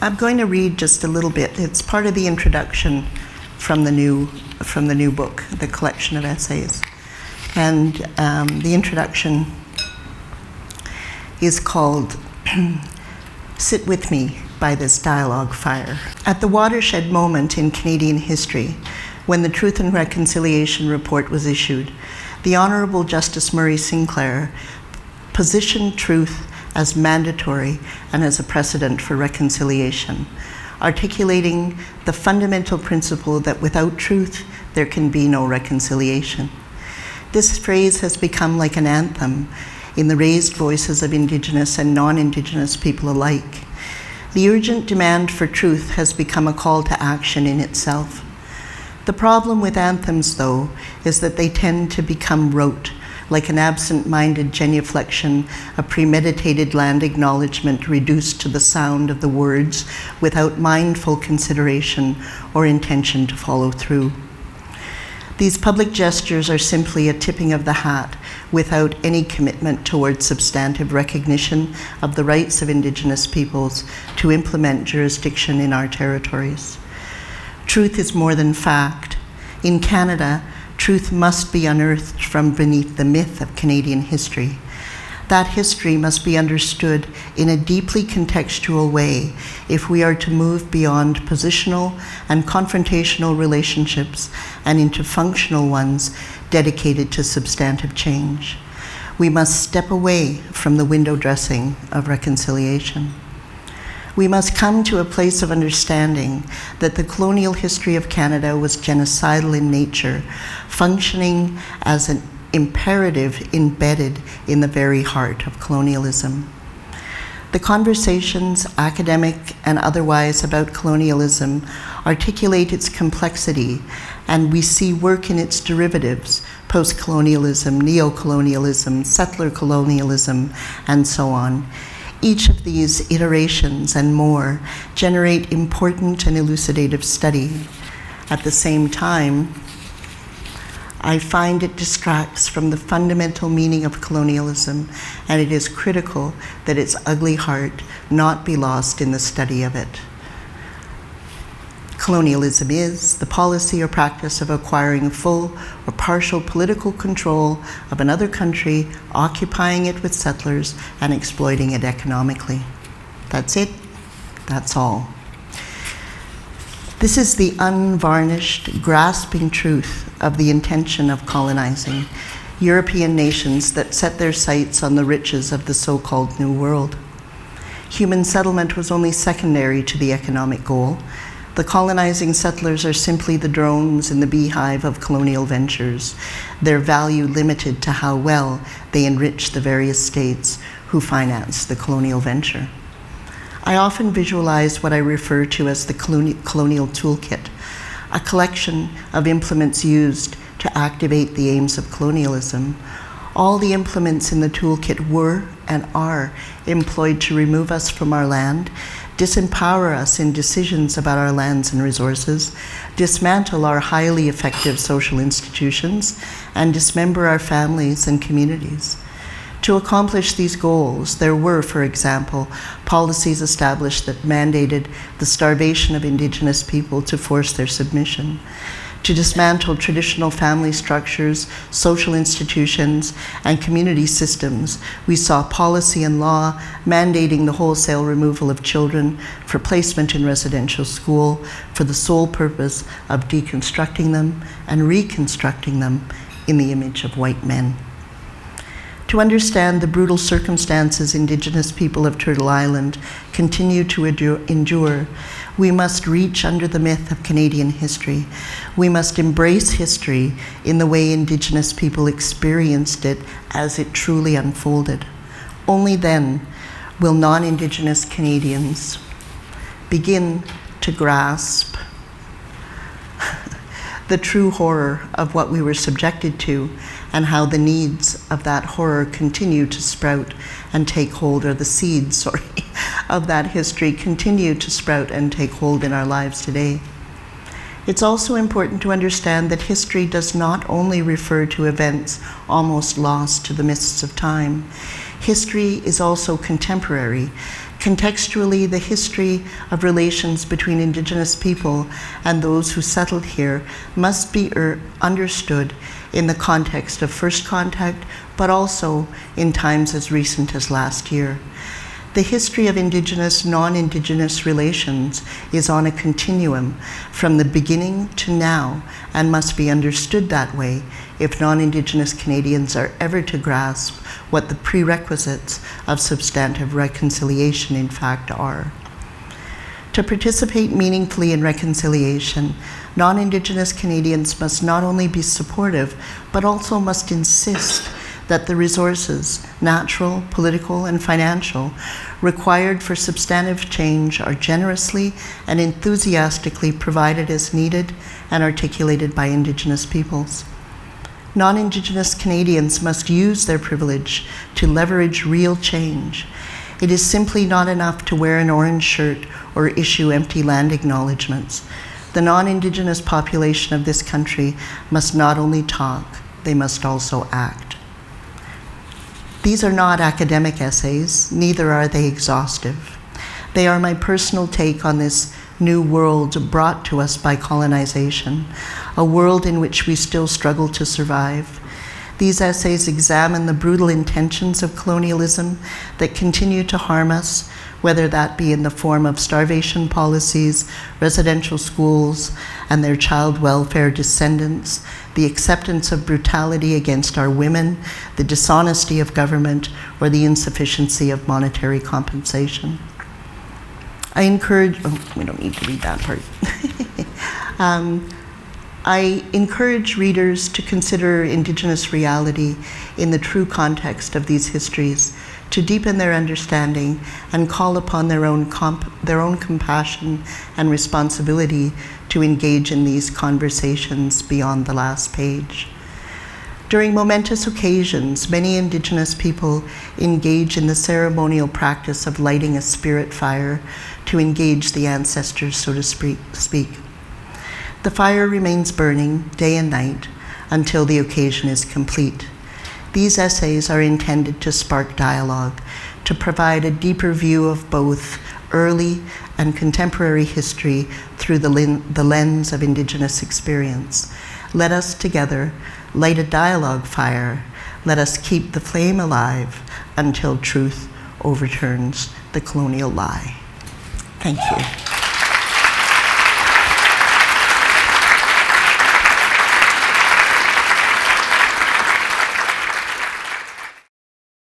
I'm going to read just a little bit. It's part of the introduction from the new book, the collection of essays. And the introduction is called Sit With Me by This Dialogue Fire. At the watershed moment in Canadian history, when the Truth and Reconciliation Report was issued, the Honourable Justice Murray Sinclair positioned truth as mandatory and as a precedent for reconciliation, articulating the fundamental principle that without truth, there can be no reconciliation. This phrase has become like an anthem in the raised voices of Indigenous and non-Indigenous people alike. The urgent demand for truth has become a call to action in itself. The problem with anthems, though, is that they tend to become rote, like an absent-minded genuflection, a premeditated land acknowledgement reduced to the sound of the words without mindful consideration or intention to follow through. These public gestures are simply a tipping of the hat without any commitment towards substantive recognition of the rights of Indigenous peoples to implement jurisdiction in our territories. Truth is more than fact. In Canada, truth must be unearthed from beneath the myth of Canadian history. That history must be understood in a deeply contextual way if we are to move beyond positional and confrontational relationships and into functional ones dedicated to substantive change. We must step away from the window dressing of reconciliation. We must come to a place of understanding that the colonial history of Canada was genocidal in nature, functioning as an imperative embedded in the very heart of colonialism. The conversations, academic and otherwise, about colonialism articulate its complexity, and we see work in its derivatives, post-colonialism, neo-colonialism, settler colonialism, and so on. Each of these iterations and more generate important and elucidative study. At the same time, I find it distracts from the fundamental meaning of colonialism, and it is critical that its ugly heart not be lost in the study of it. Colonialism is the policy or practice of acquiring full or partial political control of another country, occupying it with settlers, and exploiting it economically. That's it. That's all. This is the unvarnished, grasping truth of the intention of colonizing European nations that set their sights on the riches of the so-called New World. Human settlement was only secondary to the economic goal. The colonizing settlers are simply the drones in the beehive of colonial ventures, their value limited to how well they enrich the various states who finance the colonial venture. I often visualize what I refer to as the colonial toolkit, a collection of implements used to activate the aims of colonialism. All the implements in the toolkit were and are employed to remove us from our land, disempower us in decisions about our lands and resources, dismantle our highly effective social institutions, and dismember our families and communities. To accomplish these goals, there were, for example, policies established that mandated the starvation of Indigenous people to force their submission. To dismantle traditional family structures, social institutions, and community systems, we saw policy and law mandating the wholesale removal of children for placement in residential school for the sole purpose of deconstructing them and reconstructing them in the image of white men. To understand the brutal circumstances Indigenous people of Turtle Island continue to endure, we must reach under the myth of Canadian history. We must embrace history in the way Indigenous people experienced it as it truly unfolded. Only then will non-Indigenous Canadians begin to grasp the true horror of what we were subjected to and how the needs of that horror continue to sprout and take hold, or the seeds, of that history continue to sprout and take hold in our lives today. It's also important to understand that history does not only refer to events almost lost to the mists of time. History is also contemporary. Contextually, the history of relations between Indigenous people and those who settled here must be understood in the context of first contact, but also in times as recent as last year. The history of Indigenous, non-Indigenous relations is on a continuum from the beginning to now and must be understood that way if non-Indigenous Canadians are ever to grasp what the prerequisites of substantive reconciliation in fact are. To participate meaningfully in reconciliation, non-Indigenous Canadians must not only be supportive, but also must insist that the resources, natural, political, and financial, required for substantive change are generously and enthusiastically provided as needed and articulated by Indigenous peoples. Non-Indigenous Canadians must use their privilege to leverage real change. It is simply not enough to wear an orange shirt or issue empty land acknowledgements. The non-Indigenous population of this country must not only talk, they must also act. These are not academic essays, neither are they exhaustive. They are my personal take on this new world brought to us by colonization, a world in which we still struggle to survive. These essays examine the brutal intentions of colonialism that continue to harm us, whether that be in the form of starvation policies, residential schools, and their child welfare descendants, the acceptance of brutality against our women, the dishonesty of government, or the insufficiency of monetary compensation. I encourage, we don't need to read that part. I encourage readers to consider Indigenous reality in the true context of these histories, to deepen their understanding and call upon their own compassion and responsibility to engage in these conversations beyond the last page. During momentous occasions, many Indigenous people engage in the ceremonial practice of lighting a spirit fire to engage the ancestors, so to speak. The fire remains burning day and night until the occasion is complete. These essays are intended to spark dialogue, to provide a deeper view of both early and contemporary history through the lens of Indigenous experience. Let us together light a dialogue fire. Let us keep the flame alive until truth overturns the colonial lie. Thank you.